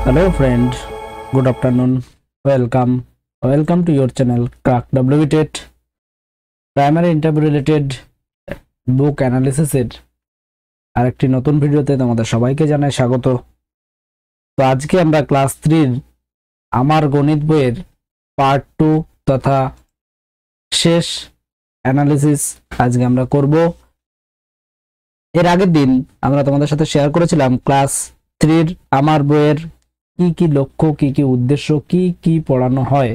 Hello friend, good afternoon. Welcome to your channel Crack WTET Primary Interview Related Book Analysis এর আরেকটি নতুন ভিডিওতে তোমাদের সবাইকে জানাই স্বাগত। তো আজকে আমরা ক্লাস 3 আমার গণিত বইয়ের পার্ট 2 তথা শেষ অ্যানালিসিস আজকে আমরা করব। এর আগের দিন আমরা তোমাদের সাথে শেয়ার করেছিলাম ক্লাস 3 আমার বইয়ের কি লক্ষ্য, কি উদ্দেশ্য, কি পড়ানো হয়।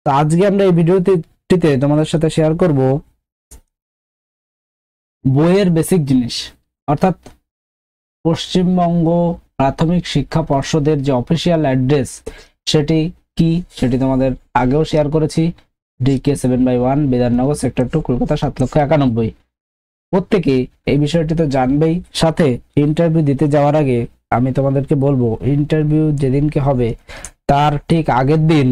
তো আজকে আমরা এই ভিডিওটিতে তোমাদের সাথে শেয়ার করব বইয়ের বেসিক জিনিস, অর্থাৎ পশ্চিমবঙ্গ প্রাথমিক শিক্ষা পর্ষদের যে অফিসিয়াল অ্যাড্রেস সেটি তোমাদের আগেও শেয়ার করেছি। DK 7/1 Bidhannagar sector 2 Kolkata 7,91,000। প্রত্যেকে এই বিষয়টি তো জানবেই, সাথে ইন্টারভিউ দিতে যাওয়ার আগে আমি তোমাদেরকে বলবো, ইন্টারভিউ যেদিনকে হবে তার ঠিক আগের দিন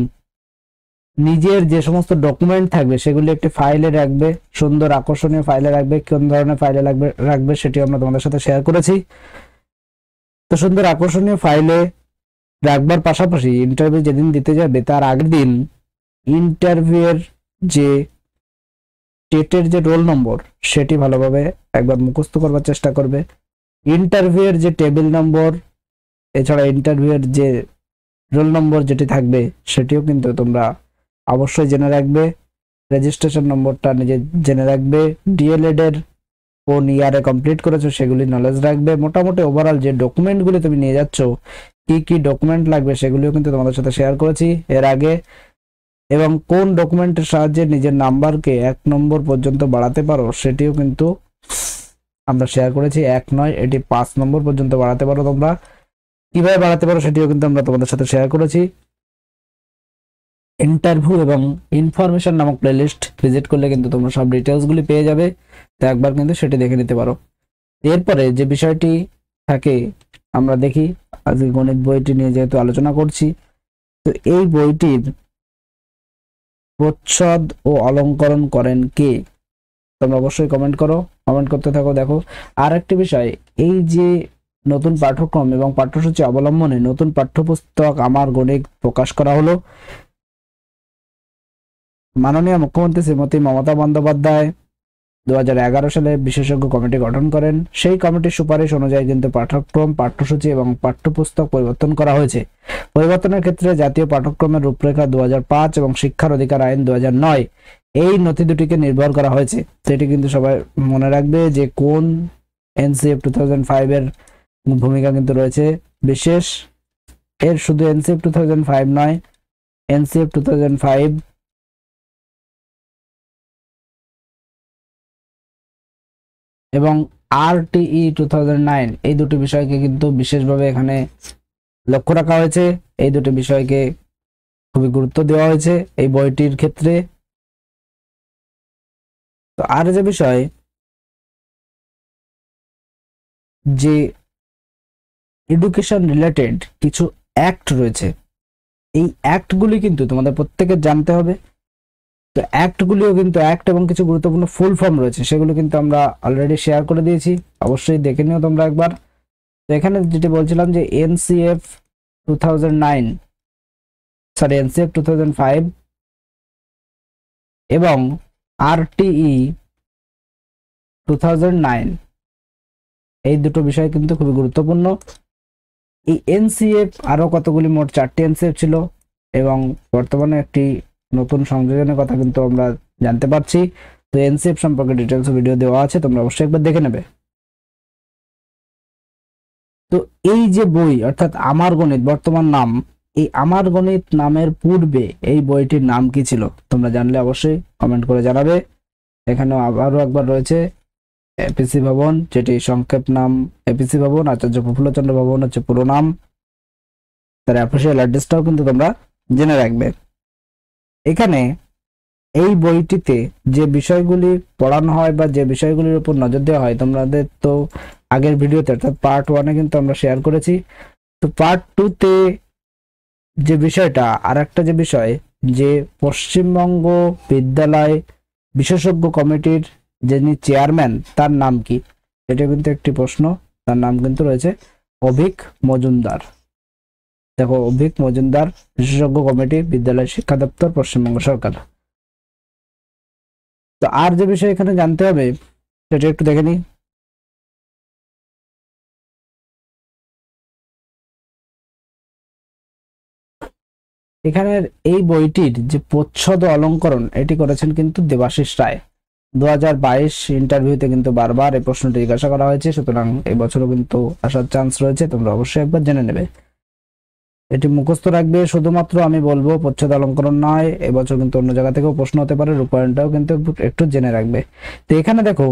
নিজের যে সমস্ত ডকুমেন্ট থাকবে সেগুলি একটি ফাইলে রাখবে, সুন্দর আকর্ষণীয় ফাইলে রাখবে। কোন ধরনের ফাইলে রাখবে সেটি আমরা তোমাদের সাথে শেয়ার করেছি। তো সুন্দর আকর্ষণীয় ফাইলে রাখবার পাশাপাশি ইন্টারভিউ যেদিন দিতে যাবে তার আগের দিন ইন্টারভিউয়ের যে টেটের যে রোল নম্বর সেটি ভালোভাবে একবার মুখস্থ করবার চেষ্টা করবে। ইন্টারভিউয়ের যে টেবিল নম্বর, এছাড়া ইন্টারভিউয়ের যে রোল নম্বর যেটি থাকবে সেটিও কিন্তু তোমরা অবশ্যই জেনে রাখবে। রেজিস্ট্রেশন নম্বরটা নিজে জেনে রাখবে। ডিএলএড এর কোন ইয়ারে কমপ্লিট করেছো সেগুলি নলেজ রাখবে। মোটামুটি ওভারঅল যে ডকুমেন্টগুলি তুমি নিয়ে যাচ্ছ, কি ডকুমেন্ট লাগবে সেগুলিও কিন্তু তোমাদের সাথে শেয়ার করেছি এর আগে, এবং কোন ডকুমেন্টের সাহায্যে নিজের নাম্বারকে 1 নম্বর পর্যন্ত বাড়াতে পারো সেটিও কিন্তু আমরা শেয়ার করেছি। 1 নয়, এটি 5 নম্বর পর্যন্ত বাড়াতে পারো। তোমরা কিভাবে বাড়াতে পারো সেটিও কিন্তু আমরা তোমাদের সাথে শেয়ার করেছি। ইন্টারভিউ এবং ইনফরমেশন নামক প্লেলিস্ট ভিজিট করলে কিন্তু তোমরা সব ডিটেলসগুলি পেয়ে যাবে। তো একবার কিন্তু সেটি দেখে নিতে পারো। এরপরে যে বিষয়টি থাকে আমরা দেখি, আজকে গণিত বইটি নিয়ে যেহেতু আলোচনা করছি, তো এই বইটির প্রচ্ছদ ও অলঙ্করণ করেন কে? তোমরা অবশ্যই কমেন্ট করো, কমেন্ট করতে থাকো। দেখো, আর একটি বিষয়, এই যে নতুন পাঠ্যক্রম এবং পাঠ্যসূচি অবলম্বনে নতুন পাঠ্যপুস্তক আমার গণিত প্রকাশ করা হলো। মাননীয় মুখ্যমন্ত্রী শ্রীমতী মমতা বন্দ্যোপাধ্যায় 2011 সালে বিশেষজ্ঞ কমিটি গঠন করেন। সেই কমিটির সুপারিশ অনুযায়ী কিন্তু পাঠ্যক্রম, পাঠ্যসূচি এবং পাঠ্যপুস্তক পরিবর্তন করা হয়েছে। পরিবর্তনের ক্ষেত্রে জাতীয় পাঠ্যক্রমের রূপরেখা 2005 এবং শিক্ষার অধিকার আইন 2009 এই নথি দুটিকে নির্ভর করা হয়েছে। সেটি কিন্তু সবাই মনে রাখবে যে কোন NCF 2005 এর ভূমিকা কিন্তু রয়েছে বিশেষ। এর শুধু NCF 2005 নয়, NCF 2005 এবং RTE 2009 এই দুটি বিষয়কে কিন্তু বিশেষভাবে এখানে লক্ষ্য রাখা হয়েছে। এই দুটি বিষয়কে খুবই গুরুত্ব দেওয়া হয়েছে এই বইটির ক্ষেত্রে। তো আর যে বিষয়, যে এডুকেশন রিলেটেড কিছু অ্যাক্ট রয়েছে, এই অ্যাক্টগুলি কিন্তু তোমাদের প্রত্যেকের জানতে হবে। তো অ্যাক্টগুলিও কিন্তু অ্যাক্ট এবং কিছু গুরুত্বপূর্ণ ফুল ফর্ম রয়েছে, সেগুলো কিন্তু আমরা অলরেডি শেয়ার করে দিয়েছি, অবশ্যই দেখে নিও তোমরা একবার। তো এখানে যেটি বলছিলাম যে NCF 2005 এবং RTE 2009 এই দুটো বিষয় কিন্তু খুবই গুরুত্বপূর্ণ। এই NCF আরো কতগুলি, মোট 4টি NCF ছিল এবং বর্তমানে একটি নতুন সংযোজনের কথা কিন্তু আমরা জানতে পারছি। তো NCF সম্পর্কে ডিটেলস ভিডিও দেওয়া আছে, তোমরা অবশ্যই একবার দেখে নেবে। তো এই যে বই, অর্থাৎ আমার গণিত বর্তমান নাম, এই আমার গণিত নামের পূর্বে এই বইটির নাম কি ছিল তোমরা জানলে অবশ্যই কমেন্ট করে জানাবে। এখানে আবারও একবার রয়েছে APC ভবন, যেটি সংক্ষেপ নাম APC ভবন। আচার্য প্রফুল্লচন্দ্র ভবন হচ্ছে পুরো নাম। তার অফিসিয়াল অ্যাড্রেসটাও কিন্তু তোমরা জেনে রাখবে। এখানে এই বইটিতে যে বিষয়গুলি পড়ানো হয় বা যে বিষয়গুলির উপর নজর দেওয়া হয় তোমাদের তো আগের ভিডিওতে, অর্থাৎ পার্ট 1-এ কিন্তু আমরা শেয়ার করেছি। তো পার্ট 2-তে যে বিষয়টা, আর একটা যে বিষয়, যে পশ্চিমবঙ্গ বিদ্যালয় বিশেষজ্ঞ কমিটির যিনি চেয়ারম্যান তার নাম কি, এটা কিন্তু একটি প্রশ্ন। তার নাম কিন্তু রয়েছে অভিক মজুমদার। দেখো, অভিক মজুমদার, বিশেষজ্ঞ কমিটি, বিদ্যালয় শিক্ষা দপ্তর, পশ্চিমবঙ্গ সরকার। তো আর যে বিষয় এখানে জানতে হবে সেটা একটু দেখে নিই। এখানের এই বইটির যে প্রচ্ছদ অলঙ্করণ এটি করেছেন কিন্তু দেবাশিস রায়। 2022 ইন্টারভিউতে কিন্তু বারবার এই প্রশ্নটি জিজ্ঞাসা করা হয়েছে, সুতরাং এই বছরও কিন্তু আসার চান্স রয়েছে, তোমরা অবশ্যই একবার জেনে নেবে। এটি মুখস্থ রাখবে শুধুমাত্র, আমি বলবো প্রচ্ছদ অলঙ্করণ নয়, এবছর কিন্তু অন্য জায়গা থেকেও প্রশ্ন হতে পারে, রূপায়ণটাও কিন্তু একটু জেনে রাখবে। তো এখানে দেখো,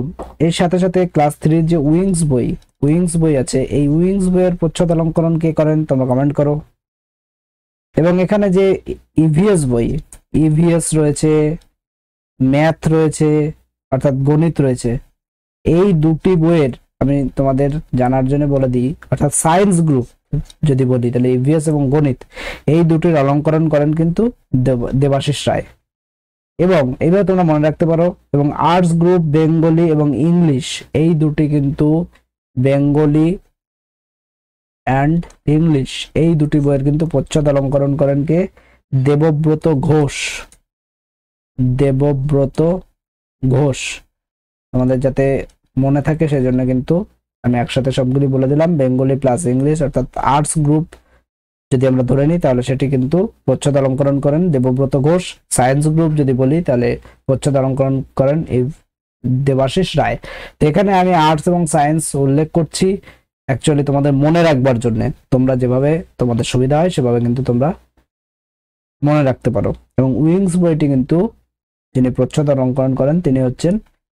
এর সাথে সাথে ক্লাস 3 যে উইংস বই আছে, এই উইংস বইয়ের প্রচ্ছদ অলঙ্করণ কে করেন তোমরা কমেন্ট করো। এবং এখানে যে ইভিএস বই, ইভিএস রয়েছে, ম্যাথ রয়েছে, অর্থাৎ গণিত রয়েছে, এই দুটি বইয়ের আমি তোমাদের জানার জন্য বলে দিই, অর্থাৎ সায়েন্স গ্রুপ যদি বলি তাহলে ইভিএস এবং গণিত এই দুটির অলঙ্করণ করেন কিন্তু দেবাশিস রায়। এবং এইভাবে তোমরা মনে রাখতে পারো। এবং আর্টস গ্রুপ বেঙ্গলি এবং ইংলিশ, এই দুটি কিন্তু বেঙ্গলি অ্যান্ড ইংলিশ, এই দুটি বইয়ের কিন্তু প্রচ্ছদ অলঙ্করণ করেন কে? দেবব্রত ঘোষ। দেবব্রত ঘোষ, আমাদের যাতে মনে থাকে সেজন্য কিন্তু আমি একসাথে সবগুলি বলে দিলাম। বেঙ্গলি প্লাস ইংলিশ, অর্থাৎ আর্টস গ্রুপ যদি আমরা ধরে নিই তাহলে সেটি কিন্তু প্রচ্ছদ অলঙ্করণ করেন দেবব্রত ঘোষ। সায়েন্স গ্রুপ যদি বলি তাহলে প্রচ্ছদ অলঙ্করণ করেন এই দেবাশিস রায়। তো এখানে আমি আর্টস এবং সায়েন্স উল্লেখ করছি অ্যাকচুয়ালি তোমাদের মনে রাখবার জন্য, তোমরা যেভাবে তোমাদের সুবিধা হয় সেভাবে কিন্তু তোমরা মনে রাখতে পারো। এবং উইংস বইটি কিন্তু যিনি প্রচ্ছদ অলঙ্করণ করেন তিনি হচ্ছেন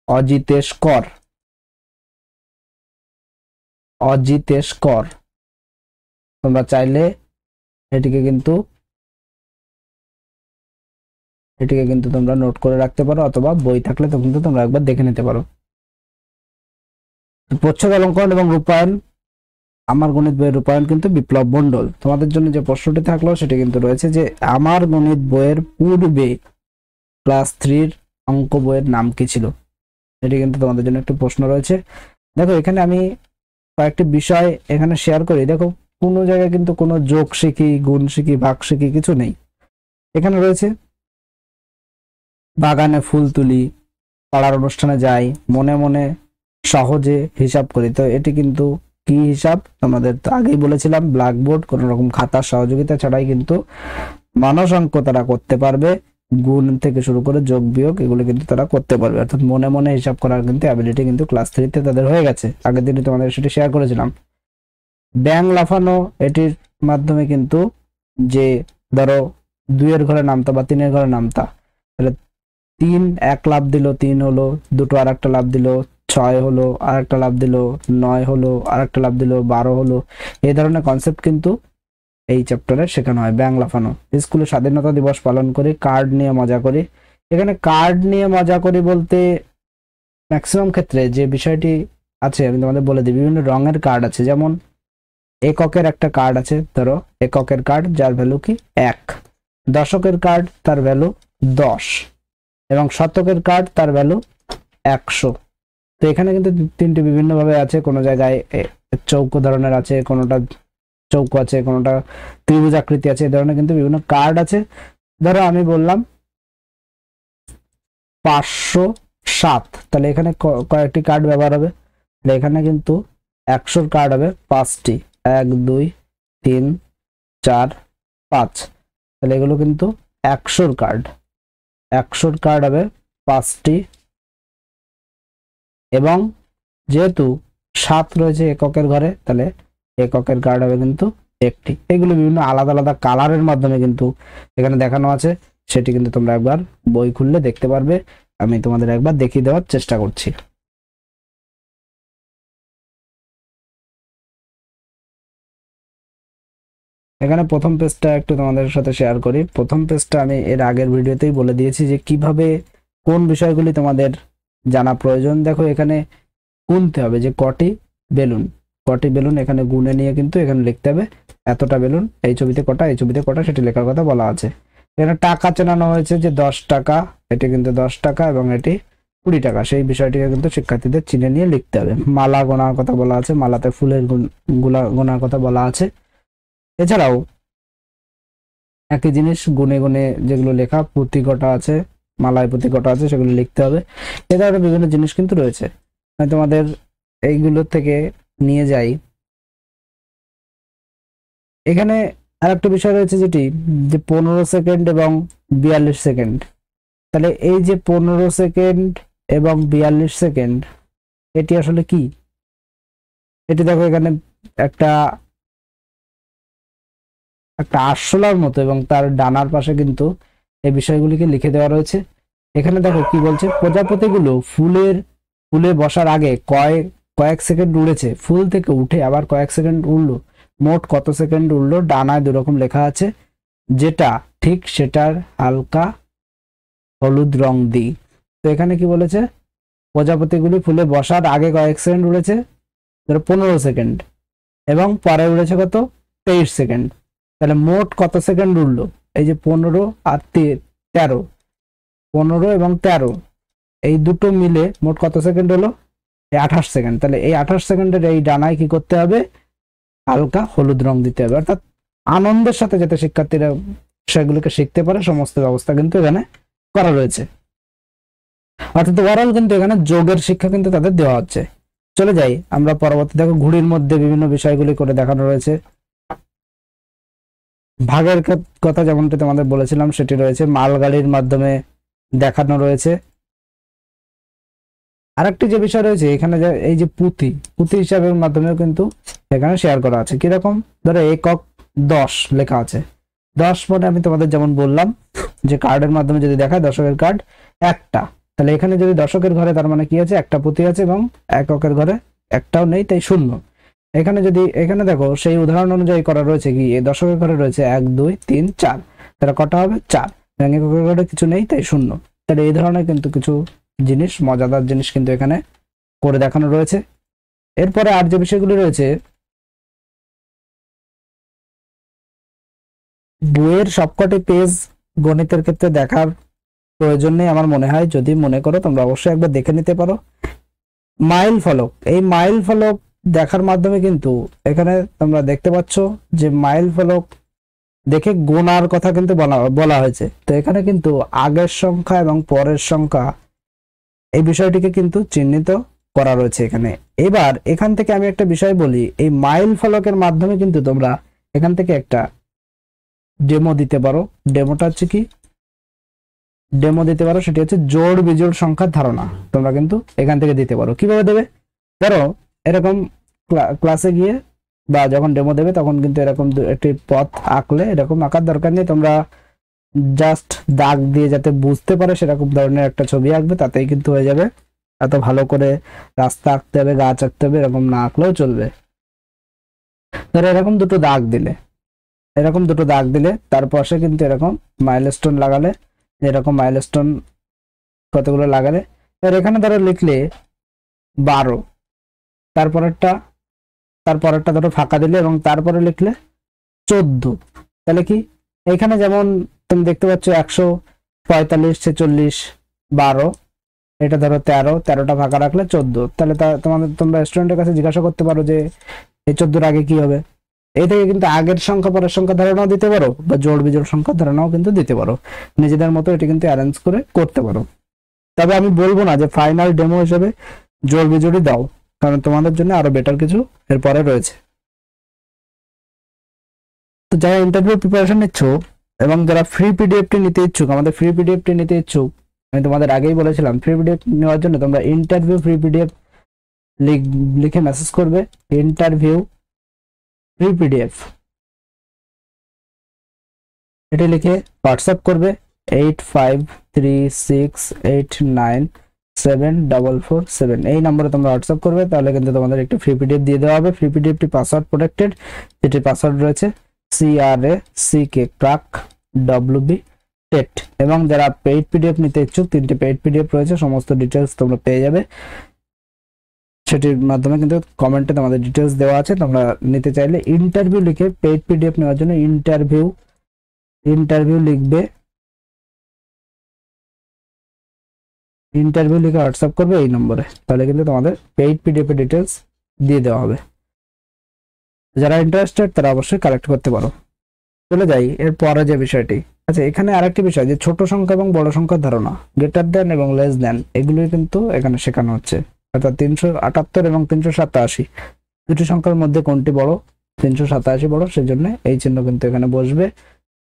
অজিতেশ কর। অজিতেশ কর, তোমরা চাইলে এটিকে কিন্তু তোমরা নোট করে রাখতে পারো, অথবা বই থাকলে তো কিন্তু তোমরা একবার দেখে নিতে পারো। প্রচ্ছদ অলঙ্করণ এবং রূপায়ণ, আমার গণিত বইয়ের রূপায়ণ কিন্তু বিপ্লব মণ্ডল। তোমাদের জন্য যে প্রশ্নটি থাকলো সেটি কিন্তু রয়েছে যে আমার গণিত বইয়ের পূর্বে ক্লাস 3 অঙ্ক বইয়ের নাম কি ছিল, এটি কিন্তু তোমাদের জন্য একটি প্রশ্ন রয়েছে। দেখো, এখানে আমি কয়েকটি বিষয় এখানে শেয়ার করি। দেখো, কোনো জায়গায় কিন্তু কোনো যোগ শিখি, গুণ শিখি, ভাগ শিখি কিছু নেই। এখানে রয়েছে বাগানে ফুল তুলি, পাড়ার অনুষ্ঠানে যাই, মনে মনে সহজে হিসাব করি। তো এটি কিন্তু কি হিসাব? তোমাদের তো আগেই বলেছিলাম, ব্ল্যাকবোর্ড, কোনো রকম খাতার সহযোগিতা ছাড়াই কিন্তু মানুষ অঙ্ক তারা করতে পারবে। গুণ থেকে শুরু করে যোগ বিয়োগ এগুলো কিন্তু তারা করতে পারবে, অর্থাৎ মনে মনে হিসাব করার কিন্তু অ্যাবিলিটি কিন্তু ক্লাস 3 তে তাদের হয়ে গেছে। আগের দিনে তোমাদের সেটি শেয়ার করেছিলাম। ব্যাং লাফানো, এটির মাধ্যমে কিন্তু যে ধরো 2 এর ঘরে নামতা বা 3 এর ঘরে নামতা, তাহলে 3 এক লাভ দিল 3 হলো, দুটো আর একটা লাভ দিল 6 হলো, আর একটা লাভ দিল 9 হলো, আর একটা লাভ দিল 12 হলো। এই ধরনের কনসেপ্ট কিন্তু এই চ্যাপ্টারে শেখানো হয়। ব্যাং লাফানো, স্কুলে স্বাধীনতা দিবস পালন করি, কার্ড নিয়ে মজা করি। এখানে কার্ড নিয়ে মজা করি বলতে ম্যাক্সিমাম ক্ষেত্রে যে বিষয়টি আছে আমি তোমাদের বলে দিই, বিভিন্ন রঙের কার্ড আছে। যেমন এককের একটা কার্ড আছে, ধরো এককের কার্ড যার ভ্যালু কি 1, দশকের কার্ড তার ভ্যালু 10, এবং শতকের কার্ড তার ভ্যালু 100। তো এখানে কিন্তু তিনটি বিভিন্ন ভাবে আছে, কোনো জায়গায় চৌকো ধরনের আছে, কোনোটা চৌকো আছে, কোনোটা ত্রিভুজ আকৃতি আছে, এই ধরনের কিন্তু বিভিন্ন কার্ড আছে। ধরো আমি বললাম 507, তাহলে এখানে কয়েকটি কার্ড ব্যবহার হবে? এখানে কিন্তু 100 কার্ড হবে 5টি, 1 2 3 4 5, তাহলে এগুলো কিন্তু 100 কার্ড। 100 কার্ড হবে 5টি, এবং যেহেতু 7 রয়েছে এককের ঘরে, তাহলে এককের কার্ড হবে কিন্তু 1টি। এগুলো বিভিন্ন আলাদা আলাদা কালারের মাধ্যমে কিন্তু এখানে দেখানো আছে, সেটি কিন্তু তোমরা একবার বই খুললে দেখতে পারবে। আমি তোমাদের একবার দেখিয়ে দেওয়ার চেষ্টা করছি। এখানে প্রথম পেজটা একটু তোমাদের সাথে শেয়ার করি। প্রথম পেজটা আমি এর আগের ভিডিওতেই বলে দিয়েছি যে কিভাবে কোন বিষয়গুলি তোমাদের জানা প্রয়োজন। দেখো, এখানে গুনতে হবে যে কটি বেলুন, এখানে গুনে নিয়ে কিন্তু এখানে লিখতে হবে এতটা বেলুন, এই ছবিতে কটা, এই ছবিতে কটা, সেটি লেখার কথা বলা আছে। এখানে টাকা চেনানো হয়েছে যে 10 টাকা, এটি কিন্তু 10 টাকা এবং এটি 20 টাকা, সেই বিষয়টিকে কিন্তু শিক্ষার্থীদের চিনে নিয়ে লিখতে হবে। মালা গোনার কথা বলা আছে, মালাতে ফুলের গুলা গোনার কথা বলা আছে। এছাড়াও একই জিনিস গুনে গুনে যেগুলো লেখা, পুঁতি কটা আছে, মালায় পুঁতি কটা আছে, সেগুলো লিখতে হবে। এ ধরনের বিভিন্ন জিনিস কিন্তু রয়েছে। আমি তোমাদের এইগুলো থেকে নিয়ে যাই। এখানে আর একটা বিষয় রয়েছে যেটি যে 15 সেকেন্ড এবং 42 সেকেন্ড। তাহলে এই যে 15 সেকেন্ড এবং 42 সেকেন্ড, এটি আসলে কি? এটি দেখো এখানে একটা একটা আরশোলার মতো, এবং তার ডানার পাশে কিন্তু এই বিষয়গুলিকে লিখে দেওয়া রয়েছে। এখানে দেখো কি বলছে, প্রজাপতিগুলো ফুলে বসার আগে কয়েক সেকেন্ড উড়েছে, ফুল থেকে উঠে আবার কয়েক সেকেন্ড উড়লো, মোট কত সেকেন্ড উড়লো, ডানায় দুরকম লেখা আছে, যেটা ঠিক সেটার হালকা হলুদ রং দিই। তো এখানে কি বলেছে, প্রজাপতিগুলি ফুলে বসার আগে কয়েক সেকেন্ড উড়েছে, ধরো 15 সেকেন্ড, এবং পরে উড়েছে কত, 23 সেকেন্ড। তাহলে মোট কত সেকেন্ড উড়লো, এই যে 15 আর 13, 15 এবং 13 এই দুটো মিলে মোট কত সেকেন্ড হলো, 28 সেকেন্ড। তাহলে এই 28 সেকেন্ডের এই ডানায় কি করতে হবে, হালকা হলুদ রং দিতে হবে। অর্থাৎ আনন্দের সাথে যাতে শিক্ষার্থীরা সেগুলোকে শিখতে পারে, সমস্ত ব্যবস্থা কিন্তু এখানে করা রয়েছে। অর্থাৎ ওভারঅল কিন্তু এখানে যোগের শিক্ষা কিন্তু তাদের দেওয়া হচ্ছে। চলে যাই আমরা পরবর্তী, দেখো ঘুড়ির মধ্যে বিভিন্ন বিষয়গুলি করে দেখানো রয়েছে। ভাগের কথা যেমনটা তোমাদের বলেছিলাম সেটি রয়েছে, মালগাড়ির মাধ্যমে দেখানো রয়েছে। আরেকটি যে বিষয় রয়েছে এখানে, এই যে পুঁতি হিসাবের মাধ্যমেও কিন্তু এখানে শেয়ার করা আছে। কিরকম, ধরো একক 10 লেখা আছে, 10 মানে আমি তোমাদের যেমন বললাম যে কার্ডের মাধ্যমে যদি দেখায়, দশকের কার্ড একটা, তাহলে এখানে যদি দশকের ঘরে, তার মানে কি আছে, একটা পুঁতি আছে, এবং এককের ঘরে একটাও নেই, তাই 0। এখানে যদি এখানে দেখো সেই উদাহরণ অনুযায়ী করা রয়েছে কি, এই দশকের ঘরে রয়েছে 1 2 3 4, তাহলে কটা হবে, 4, এবং এককের ঘরে কিছু নেই, তাই 0। তাহলে এই ধরনের কিন্তু কিছু জিনিস, মজাদার জিনিস কিন্তু এখানে করে দেখানো রয়েছে। এরপরে আর যে বিষয়গুলি রয়েছে, বইয়ের সবকটি পেজ গণিতের ক্ষেত্রে দেখার প্রয়োজন নেই আমার মনে হয়, যদি মনে করো তোমরা অবশ্যই একবার দেখে নিতে পারো। মাইল ফলক, এই মাইল ফলক দেখার মাধ্যমে কিন্তু এখানে তোমরা দেখতে পাচ্ছ যে মাইল ফলক দেখে গোনার কথা কিন্তু বলা হয়েছে। তো এখানে কিন্তু আগের সংখ্যা এবং পরের সংখ্যা, এই বিষয়টিকে কিন্তু চিহ্নিত করা রয়েছে এখানে। এবার এখান থেকে আমি একটা বিষয় বলি, এই মাইল ফলকের মাধ্যমে কিন্তু তোমরা এখান থেকে একটা ডেমো দিতে পারো। ডেমোটা হচ্ছে কি, ডেমো দিতে পারো সেটি হচ্ছে জোড় বিজোড় সংখ্যার ধারণা। তোমরা কিন্তু এখান থেকে দিতে পারো। কিভাবে দেবে, ধরো এরকম ক্লাসে গিয়ে বা যখন ডেমো দেবে তখন কিন্তু এরকম একটি পথ আঁকলে, এরকম আঁকার দরকার নেই, তোমরা জাস্ট দাগ দিয়ে যাতে বুঝতে পারে সেরকম ধরনের একটা ছবি আঁকবে, তাতেই কিন্তু হয়ে যাবে। এত ভালো করে রাস্তা আঁকতে হবে, গাছ আঁকতে হবে, এরকম না আঁকলেও চলবে। ধরো এরকম দুটো দাগ দিলে, তার পাশে কিন্তু এরকম মাইলস্টোন লাগালে, এরকম মাইলস্টোন কতগুলো লাগালে, আর এখানে ধরো লিখলে 12, তারপরেরটা ধরো ফাঁকা দিলে, এবং তারপরে লিখলে 14। তাহলে কি, এখানে যেমন তুমি দেখতে পাচ্ছ 145 46 12, এটা ধরো 13টা ফাঁকা রাখলে 14। তাহলে তোমরা স্টুডেন্টের কাছে জিজ্ঞাসা করতে পারো যে এই 14 আগে কি হবে। এই থেকে কিন্তু আগের সংখ্যা পরের সংখ্যা ধারণাও দিতে পারো, বা জোড় বিজোড় সংখ্যা ধারণাও কিন্তু দিতে পারো। নিজেদের মতো এটি কিন্তু অ্যারেঞ্জ করে করতে পারো। তবে আমি বলবো না যে ফাইনাল ডেমো হিসেবে জোড় বিজোড়ই দাও, কারণ তোমাদের জন্য আরো বেটার কিছু এরপরে রয়েছে। তো যারা ইন্টারভিউ প্রিপারেশন নিচ্ছ এবং যারা ফ্রি পিডিএফটি নিতে ইচ্ছুক, আমাদের ফ্রি পিডিএফটি নিতে ইচ্ছুক, আমি তোমাদের আগেই বলেছিলাম ফ্রি পিডিএফ নেওয়ার জন্য তোমরা ইন্টারভিউ ফ্রি পিডিএফ লিখে মেসেজ করবে, ইন্টারভিউ ফ্রি পিডিএফ, এটা লিখে হোয়াটসঅ্যাপ করবে 8536897447, এই নম্বরে তোমরা হোয়াটসঅ্যাপ করবে। তাহলে কিন্তু তোমাদের একটি ফ্রি পিডিএফ দিয়ে দেওয়া হবে। ফ্রি পিডিএফটি পাসওয়ার্ড প্রোটেক্টেড, যেটি পাসওয়ার্ড রয়েছে CRACK ক্রাক WB টেট। এবং যারা পেইড পিডিএফ নিতে ইচ্ছুক, 3টে পেইড পিডিএফ রয়েছে, সমস্ত ডিটেলস তোমরা পেয়ে যাবে সেটির মাধ্যমে, কিন্তু কমেন্টে তোমাদের ডিটেলস দেওয়া আছে। তোমরা নিতে চাইলে ইন্টারভিউ লিখে পেইড পিডিএফ নেওয়ার জন্য ইন্টারভিউ লিখবে ইন্টারভিউ লিখে হোয়াটসঅ্যাপ করবে এই নম্বরে, তাহলে কিন্তু তোমাদের পেইড পিডিএফ এর ডিটেলস দিয়ে দেওয়া হবে। যারা ইন্টারেস্টেড তারা অবশ্যই কালেক্ট করতে পারো। চলে যাই এর পরে যে বিষয়টি। আচ্ছা, এখানে আরেকটি বিষয় যে ছোট সংখ্যা এবং বড় সংখ্যার ধারণা, গ্রেটার দেন এবং লেস দেন, এগুলোই কিন্তু এখানে শেখানো হচ্ছে। অর্থাৎ 378 এবং 387 দুটি সংখ্যার মধ্যে কোনটি বড়? 387 বড়, সেজন্য এই চিহ্ন কিন্তু এখানে বসবে।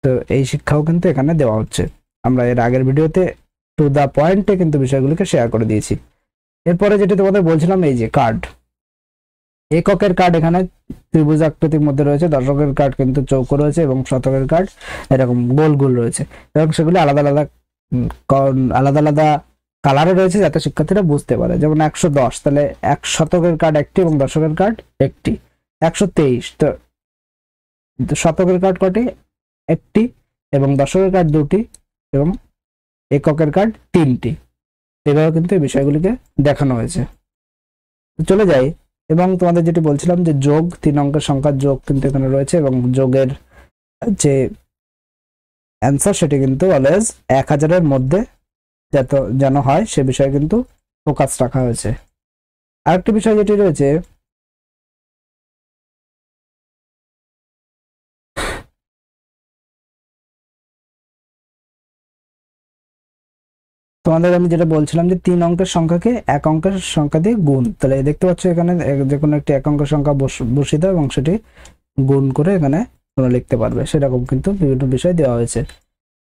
তো এই শিক্ষাও কিন্তু এখানে দেওয়া হচ্ছে। আমরা এর আগের ভিডিওতে টু দা পয়েন্টে কিন্তু বিষয়গুলোকে শেয়ার করে দিয়েছি। এরপরে যেটি তোমাদের বলছিলাম, এই যে কার্ড, এককের কার্ড এখানে ত্রিভুজ আকৃতির মধ্যে রয়েছে, দশকের কার্ড কিন্তু চৌকো রয়েছে এবং শতকের কার্ড এরকম গোল গোল রয়েছে, এবং সেগুলি আলাদা আলাদা আলাদা আলাদা কালারে রয়েছে যাতে শিক্ষার্থীরা বুঝতে পারে। যেমন 110, তাহলে 1 শতকের কার্ড একটি এবং দশকের কার্ড একটি। 123, তো শতকের কার্ড কটি? একটি, এবং দশকের কার্ড দুটি, এবং এককের কার্ড তিনটি। এভাবে কিন্তু এই বিষয়গুলিকে দেখানো হয়েছে। চলে যাই, এবং তোমাদের যেটি বলছিলাম যে যোগ, 3 অঙ্কের সংখ্যার যোগ কিন্তু এখানে রয়েছে, এবং যোগের যে অ্যান্সার সেটি কিন্তু অলওয়েজ 1000-এর মধ্যে যেন হয় সে বিষয়ে কিন্তু ফোকাস রাখা হয়েছে। আরেকটি বিষয় যেটি রয়েছে, তোমাদের আমি যেটা বলছিলাম যে 3 অঙ্কের সংখ্যাকে 1 অঙ্কের সংখ্যা দিয়ে গুণ, তাহলে দেখতে পাচ্ছ এখানে যে কোনো একটি 1 অঙ্কের সংখ্যা বসিয়ে দাও এবং সেটি গুণ করে এখানে তোমরা লিখতে পারবে, সেরকম কিন্তু বিভিন্ন বিষয় দেওয়া হয়েছে।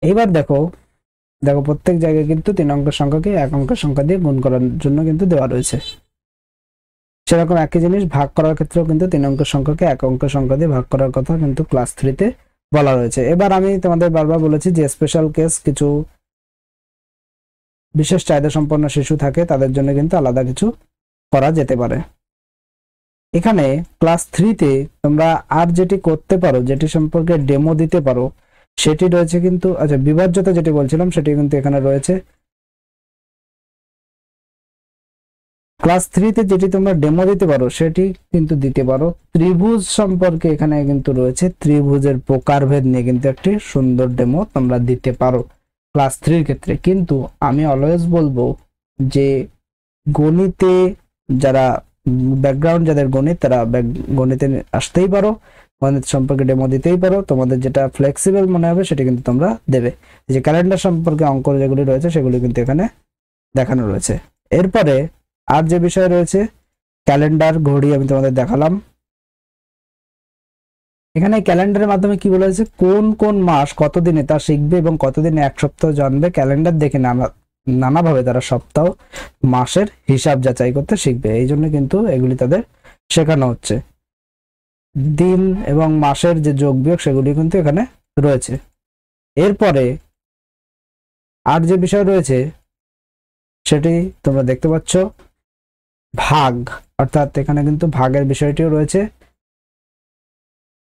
এইবার দেখো প্রত্যেক জায়গায় কিন্তু 3 অঙ্কের সংখ্যাকে 1 অঙ্কের সংখ্যা দিয়ে গুণ করার জন্য কিন্তু দেওয়া রয়েছে। সেরকম একই জিনিস ভাগ করার ক্ষেত্রেও কিন্তু 3 অঙ্কের সংখ্যাকে 1 অঙ্কের সংখ্যা দিয়ে ভাগ করার কথা কিন্তু ক্লাস 3-তে বলা রয়েছে। এবার আমি তোমাদের বারবার বলেছি যে স্পেশাল কেস, কিছু বিশেষ চাহিদা সম্পন্ন শিশু থাকে, তাদের জন্য কিন্তু আলাদা কিছু করা যেতে পারে। এখানে ক্লাস 3-তে তোমরা আর যেটি করতে পারো, যেটি সম্পর্কে ডেমো দিতে পারো, সেটি রয়েছে কিন্তু। আচ্ছা, বিভাজ্যতা যেটি বলছিলাম সেটি কিন্তু এখানে রয়েছে। ক্লাস 3-তে যেটি তোমরা ডেমো দিতে পারো সেটি কিন্তু দিতে পারো। ত্রিভুজ সম্পর্কে এখানে কিন্তু রয়েছে, ত্রিভুজের প্রকারভেদ নিয়ে কিন্তু একটি সুন্দর ডেমো তোমরা দিতে পারো ক্লাস 3-র ক্ষেত্রে। কিন্তু আমি অলওয়েজ বলবো যে গণিতে যারা ব্যাকগ্রাউন্ড, যাদের গণিত, তারা গণিতে আসতেই পারো, গণিত সম্পর্কে ডেমো দিতেই পারো। তোমাদের যেটা ফ্লেক্সিবল মনে হবে সেটা কিন্তু তোমরা দেবে। যে ক্যালেন্ডার সম্পর্কে অঙ্ক যেগুলি রয়েছে সেগুলি কিন্তু এখানে দেখানো রয়েছে। এরপরে আর যে বিষয় রয়েছে, ক্যালেন্ডার, ঘড়ি আমি তোমাদের দেখালাম। এখানে ক্যালেন্ডারের মাধ্যমে কি বলা হয়েছে, কোন কোন মাস কতদিনে তা শিখবে এবং কতদিনে 1 সপ্তাহ জানবে। ক্যালেন্ডার দেখে নানাভাবে তারা সপ্তাহ, মাসের হিসাব যাচাই করতে শিখবে। এই জন্য কিন্তু এগুলি তাদের শেখানো হচ্ছে। দিন এবং মাসের যে যোগ বিয়োগ সেগুলি কিন্তু এখানে রয়েছে। এরপরে আর যে বিষয় রয়েছে সেটি তোমরা দেখতে পাচ্ছ, ভাগ, অর্থাৎ এখানে কিন্তু ভাগের বিষয়টিও রয়েছে।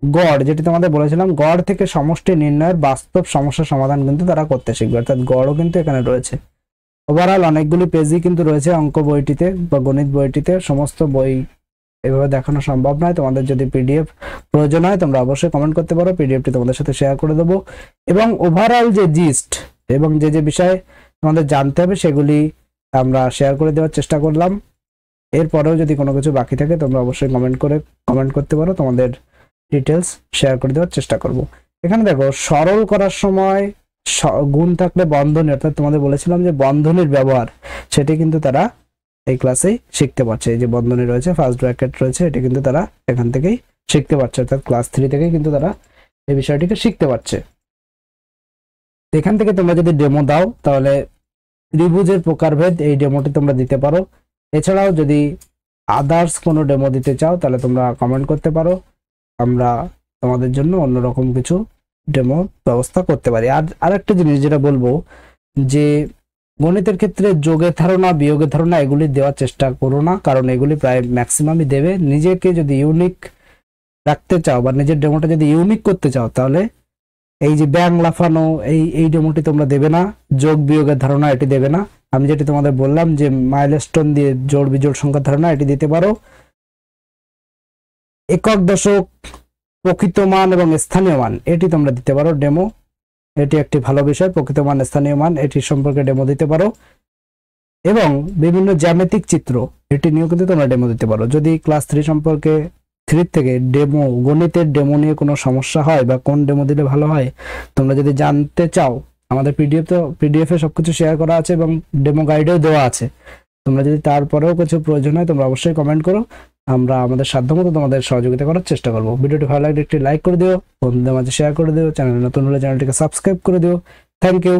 গড়, যেটি তোমাদের বলেছিলাম, গড় থেকে সমষ্টি নির্ণয়ের বাস্তব সমস্যা সমাধান কিন্তু তারা করতে শিখবে, অর্থাৎ গড়ও কিন্তু এখানে রয়েছে। ওভারঅল অনেকগুলি পেজই কিন্তু রয়েছে অঙ্ক বইটিতে বা গণিত বইটিতে। সমস্ত বই এভাবে দেখানো সম্ভব নয়। তোমাদের যদি পিডিএফ প্রয়োজন হয় তোমরা অবশ্যই কমেন্ট করতে পারো, পিডিএফটি তোমাদের সাথে শেয়ার করে দেবো। এবং ওভারঅল যে জিস্ট এবং যে যে বিষয় তোমাদের জানতে হবে সেগুলি আমরা শেয়ার করে দেওয়ার চেষ্টা করলাম। এরপরেও যদি কোনো কিছু বাকি থাকে তোমরা অবশ্যই কমেন্ট করতে পারো, তোমাদের ডিটেলস শেয়ার করে দেওয়ার চেষ্টা করব। এখানে দেখো, সরল করার সময় গুণ থাকলে বন্ধনী, অর্থাৎ তোমাদের বলেছিলাম যে বন্ধনীর ব্যবহার, সেটি কিন্তু তারা এই ক্লাসেই শিখতে পারছে। এই যে বন্ধনী রয়েছে, ফার্স্ট ব্র্যাকেট রয়েছে, এটি কিন্তু তারা এখান থেকেই শিখতে পারছে, অর্থাৎ ক্লাস 3 থেকেই কিন্তু তারা এই বিষয়টিকে শিখতে পারছে। এখান থেকে তোমরা যদি ডেমো দাও তাহলে ত্রিভুজের প্রকারভেদ এই ডেমোটি তোমরা দিতে পারো। এছাড়াও যদি আদার্স কোনো ডেমো দিতে চাও তাহলে তোমরা কমেন্ট করতে পারো, আমরা তোমাদের জন্য অন্যরকম কিছু ডেমো ব্যবস্থা করতে পারি। আর আরেকটা জিনিস যেটা বলবো, যে গণিতের ক্ষেত্রে যোগের ধারণা, বিয়োগের ধারণা এগুলি দেওয়ার চেষ্টা করো না, কারণ এগুলি প্রায় ম্যাক্সিমামই দেবে। নিজেকে যদি ইউনিক রাখতে চাও বা নিজের ডেমোটা যদি ইউনিক করতে চাও তাহলে এই যে ব্যাং লাফানো এই ডেমোটি তোমরা দেবে না, যোগ বিয়োগের ধারণা এটি দেবে না। আমি যেটি তোমাদের বললাম যে মাইলস্টোন দিয়ে জোড় বিজোড় সংখ্যার ধারণা এটি দিতে পারো। একক, দশক, প্রকৃত মান এবং স্থানীয় মান এটি তোমরা দিতে পারো ডেমো। এটি একটি ভালো বিষয়, প্রকৃত মান, স্থানীয় মান, এটি সম্পর্কে ডেমো দিতে পারো। এবং বিভিন্ন জ্যামিতিক চিত্র, এটি নিয়েও কিন্তু তোমরা ডেমো দিতে পারো। যদি ক্লাস 3 সম্পর্কে 3 থেকে ডেমো, গণিতের ডেমো নিয়ে কোনো সমস্যা হয় বা কোন ডেমো দিলে ভালো হয় তোমরা যদি জানতে চাও, আমাদের পিডিএফ এ সবকিছু শেয়ার করা আছে এবং ডেমো গাইডেও দেওয়া আছে। তোমরা যদি তারপরেও কিছু প্রয়োজন হয় তোমরা অবশ্যই কমেন্ট করো, আমরা আমাদের সাধ্যমতো তোমাদের সহযোগিতা করার চেষ্টা করব। ভিডিওটি ভালো লাগলে একটি লাইক করে দিও, বন্ধুদের মাঝে শেয়ার করে দিও, চ্যানেলে নতুন হলে চ্যানেলটিকে সাবস্ক্রাইব করে দিও। Thank you.